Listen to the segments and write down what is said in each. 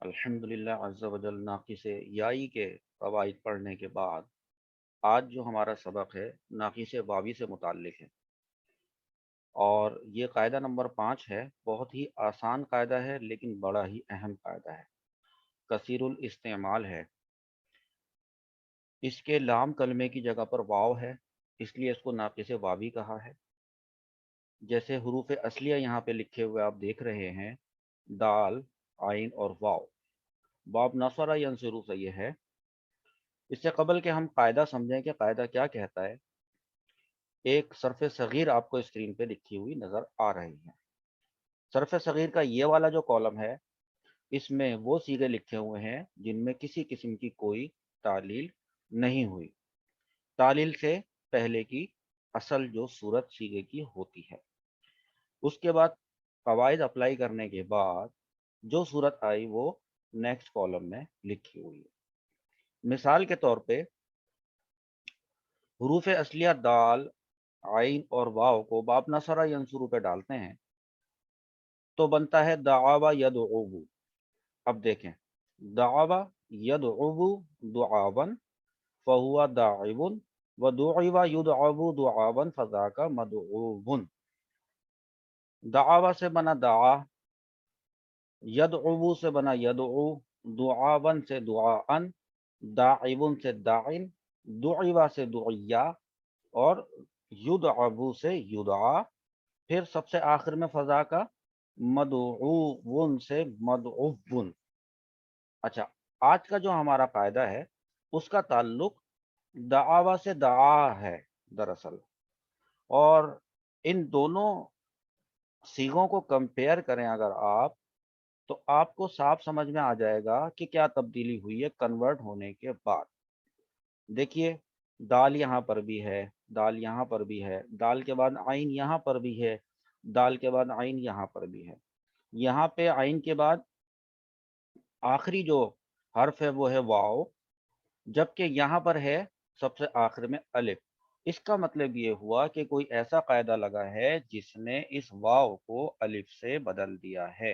अल्हम्दुलिल्लाह अज़्ज़ा वजल नाक़िस याई के क़वाइद पढ़ने के बाद आज जो हमारा सबक है नाक़िस वावी से मुताल्लिक़ है और ये कायदा नंबर 5 है। बहुत ही आसान कायदा है लेकिन बड़ा ही अहम कायदा है, कसीरुल इस्तेमाल है। इसके लाम कलमे की जगह पर वाव है, इसलिए इसको नाक़िस वावी कहा है। जैसे हुरूफ़ असलिया यहाँ पे लिखे हुए आप देख रहे हैं, दाल, आइन और वाव। बाब नसरा यंसुरू से ये है। इससे कबल के हम कायदा समझें कि कायदा क्या कहता है। एक सरफ़ सग़ीर आपको स्क्रीन पे लिखी हुई नज़र आ रही है। सरफ़ सग़ीर का ये वाला जो कॉलम है, इसमें वो सीगे लिखे हुए हैं जिनमें किसी किस्म की कोई तालील नहीं हुई। तालील से पहले की असल जो सूरत सीगे की होती है। उसके बाद कवायद अप्लाई करने के बाद जो सूरत आई वो नेक्स्ट कॉलम में लिखी हुई है। मिसाल के तौर पे हुरूफ़ असलिया दाल, आइन और वाव को बाब नसरा यंसुरू पे डालते हैं तो बनता है दावा यदउबु। अब देखें, दावा यदउबु दुआवन फहुवा दाइबुन व दुइवा युदअबु दुआवन फज़ाका मदऊबुन। दावा से बना दाआ, यदउबु से बना यदउ, दुआवन से दुआअन, दाइबुन से दाइन, दुइवा से दुइया और युदअबु से युदआ। फिर सबसे आखिर में फजा का मदऊबुन से मदऊबुन। अच्छा, आज का जो हमारा कायदा है उसका ताल्लुक दावा से दाआ है दरअसल। और इन दोनों सीगों को कंपेयर करें अगर आप, तो आपको साफ समझ में आ जाएगा कि क्या तब्दीली हुई है कन्वर्ट होने के बाद। देखिए, दाल यहाँ पर भी है, दाल यहाँ पर भी है, दाल के बाद आइन यहाँ पर भी है, दाल के बाद आइन यहाँ पर भी है। यहाँ पे आइन के बाद आखिरी जो हर्फ है वो है वाव, जबकि यहाँ पर है सबसे आखिर में अलिफ। इसका मतलब ये हुआ कि कोई ऐसा कायदा लगा है जिसने इस वाव को अलिफ से बदल दिया है।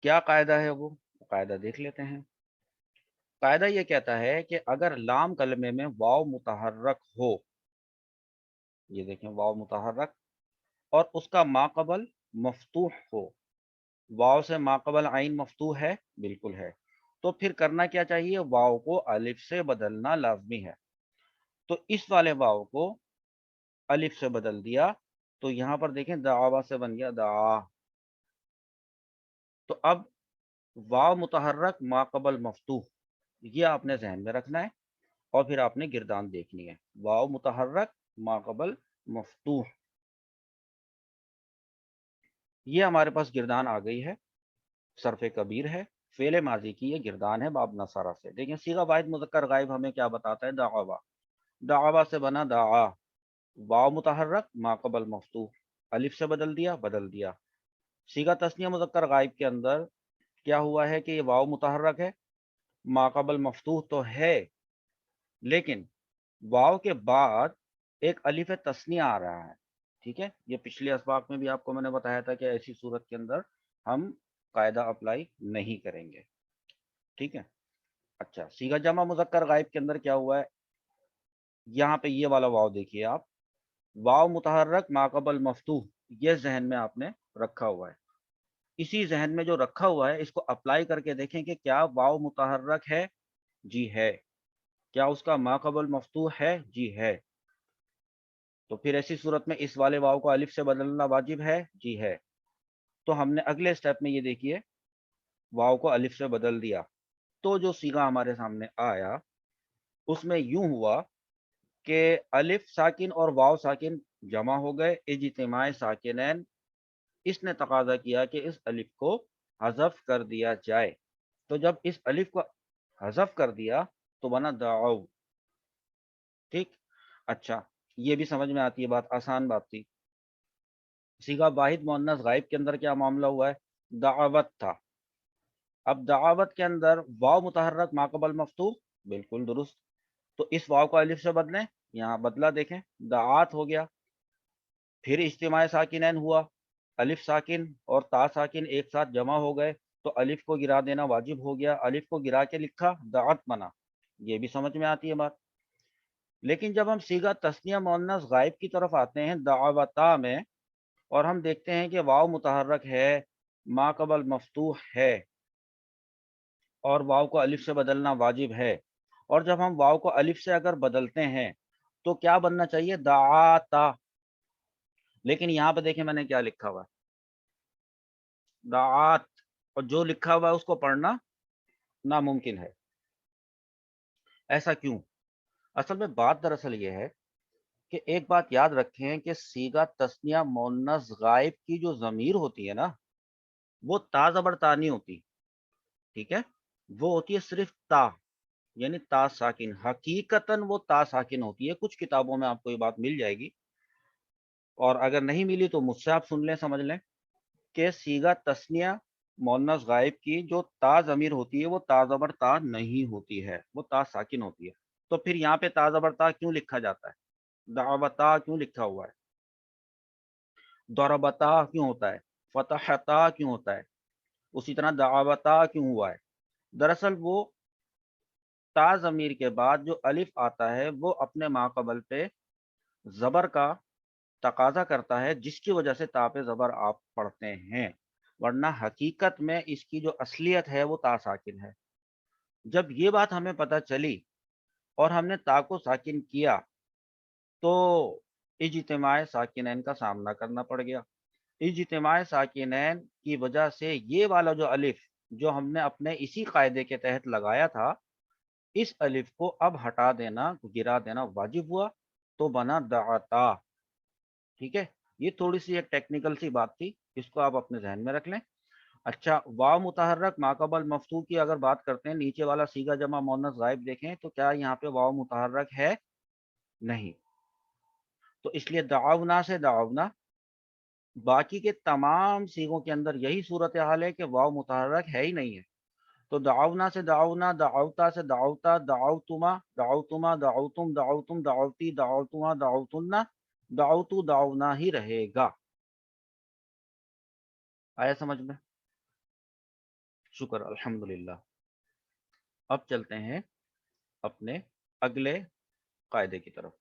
क्या कायदा है वो? कायदा देख लेते हैं। कायदा ये कहता है कि अगर लाम कलमे में वाव मुतहर्रक हो, ये देखें वाव मुतहर्रक, और उसका माक़बल मफ्तूह हो। वाव से माक़बल आइन मफ्तूह है, बिल्कुल है। तो फिर करना क्या चाहिए? वाव को अलिफ से बदलना लाजमी है। तो इस वाले वाव को अलिफ से बदल दिया तो यहाँ पर देखें दावा से बन गया दा। तो अब वाव मुतहर्रक माक़बल मफ्तूह, ये आपने जहन में रखना है और फिर आपने गिरदान देखनी है। वाव मुतहर्रक माक़बल मफ्तूह, ये हमारे पास गिरदान आ गई है। सरफ़े कबीर है, फ़ेल माज़ी की ये गिरदान है बाब नसरा से। देखिए सीगा वाहिद मुज़क्कर गायब हमें क्या बताता है? दावा। दावा से बना दाआ, वाव मुतहर्रक माक़बल मफ्तूह, अलिफ से बदल दिया, बदल दिया। सीगा तस्निया मुज़क्कर गायब के अंदर क्या हुआ है कि ये वाव मुतहर्रक है, माक़बल मफ्तूह तो है, लेकिन वाव के बाद एक अलिफ तस्निया आ रहा है। ठीक है, ये पिछले असबाक में भी आपको मैंने बताया था कि ऐसी सूरत के अंदर हम कायदा अप्लाई नहीं करेंगे। ठीक है। अच्छा, सीगा जमा मुज़क्कर गायब के अंदर क्या हुआ है? यहाँ पे ये वाला वाव देखिए आप, वाव मुतहर्रक माक़बल मफ्तूह, ये ज़हन में आपने रखा हुआ है। इसी ज़हन में जो रखा हुआ है इसको अप्लाई करके देखें कि क्या वाव मुतहर्रक है? जी है। क्या उसका माक़बल मफ्तूह है? जी है। तो फिर ऐसी सूरत में इस वाले वाव को अलिफ से बदलना वाजिब है? जी है। तो हमने अगले स्टेप में ये देखिए वाव को अलिफ से बदल दिया, तो जो सीगा हमारे सामने आया उसमें यूँ हुआ कि अलिफ साकिन और वाव साकिन जमा हो गए, इज्तिमाए साकिनैन। इसने तकाज़ा किया कि इस अलिफ को हज़फ कर दिया जाए। तो जब इस अलिफ को हज़फ कर दिया तो बना दाऊ। ठीक? अच्छा, ये भी समझ में आती है बात, आसान बात थी। सीगा वाहिद मुअन्नस गायब के अंदर क्या मामला हुआ है? दावत था। अब दावत के अंदर वाव मुतहर्रक माक़बल मफ्तूह, बिल्कुल दुरुस्त। तो इस वाव को अलिफ से बदलें, यहाँ बदला देखें, दाआत हो गया। फिर इज्तिमाए साकिनैन हुआ, الف ساکن اور تا ساکن ایک ساتھ جمع ہو گئے تو الف کو گرا دینا واجب ہو گیا، الف کو گرا کے لکھا دعت بنا، یہ بھی سمجھ میں آتی ہے بات۔ لیکن جب ہم صیغہ تثنیہ مؤنث غائب کی طرف آتے ہیں دعوتا میں، اور ہم دیکھتے ہیں کہ واو متحرک ہے، ما قبل مفتوح ہے، اور واو کو الف سے بدلنا واجب ہے، اور جب ہم واو کو الف سے اگر بدلتے ہیں تو کیا بننا چاہیے؟ دعاتا۔ لیکن یہاں پہ دیکھیں میں نے کیا لکھا ہوا ہے، دعات، اور جو لکھا ہوا ہے اس کو پڑھنا ناممکن ہے۔ ایسا کیوں؟ اصل میں بات دراصل یہ ہے کہ ایک بات یاد رکھیں کہ صیغہ تثنیہ مؤنث غائب کی جو ضمیر ہوتی ہے نا، وہ تا زبر تا نہیں ہوتی، ٹھیک ہے؟ وہ ہوتی ہے صرف تا، یعنی تا ساکن، حقیقتاً وہ تا ساکن ہوتی ہے۔ کچھ کتابوں میں آپ کو یہ بات مل جائے گی، اور اگر نہیں ملی تو مجھ سے آپ سن لیں، سمجھ لیں کہ صیغہ تثنیہ مؤنث غائب کی جو تا ضمیر ہوتی ہے وہ تا زبر تا نہیں ہوتی ہے، وہ تا ساکن ہوتی ہے۔ تو پھر یہاں پہ تا زبر تا کیوں لکھا جاتا ہے؟ دعوتا کیوں لکھا ہوا ہے؟ ضربتا کیوں ہوتا ہے؟ فتحتا کیوں ہوتا ہے؟ اسی طرح دعوتا کیوں ہوا ہے؟ دراصل وہ تا ضمیر کے بعد جو الف آتا ہے وہ اپنے ماقبل پہ زبر کا تقاضا کرتا ہے، جس کی وجہ سے تا پہ زبر آپ پڑھتے ہیں، ورنہ حقیقت میں اس کی جو اصلیت ہے وہ تا ساکن ہے۔ جب یہ بات ہمیں پتہ چلی اور ہم نے تا کو ساکن کیا تو اجتماع ساکنین کا سامنا کرنا پڑ گیا۔ اجتماع ساکنین کی وجہ سے یہ والا جو الف جو ہم نے اپنے اسی قاعدے کے تحت لگایا تھا، اس الف کو اب ہٹا دینا، گرا دینا واجب ہوا، تو بنا دعتا، ٹھیک ہے؟ یہ تھوڑی سی ایک ٹیکنیکل سی بات تھی، اس کو آپ اپنے ذہن میں رکھ لیں۔ اچھا، واو متحرک ماقبل مفتوح کی اگر بات کرتے ہیں، نیچے والا صیغہ جمع مؤنث غائب دیکھیں تو کیا یہاں پہ واو متحرک ہے؟ نہیں، تو اس لیے دعونا سے دعونا، باقی کے تمام صیغوں کے اندر یہی صورتحال ہے کہ واو متحرک ہے ہی نہیں ہے۔ تو دعونا سے دعونا، دعوتا سے دعوتا، دعوتما، دعوتما، دعوتم، دعوتم، دعوتی، دعوتما، دعوتنا، دعوتو، دعونا ہی رہے گا۔ آیا سمجھ میں؟ شکر الحمدللہ۔ اب چلتے ہیں اپنے اگلے قاعدے کی طرف۔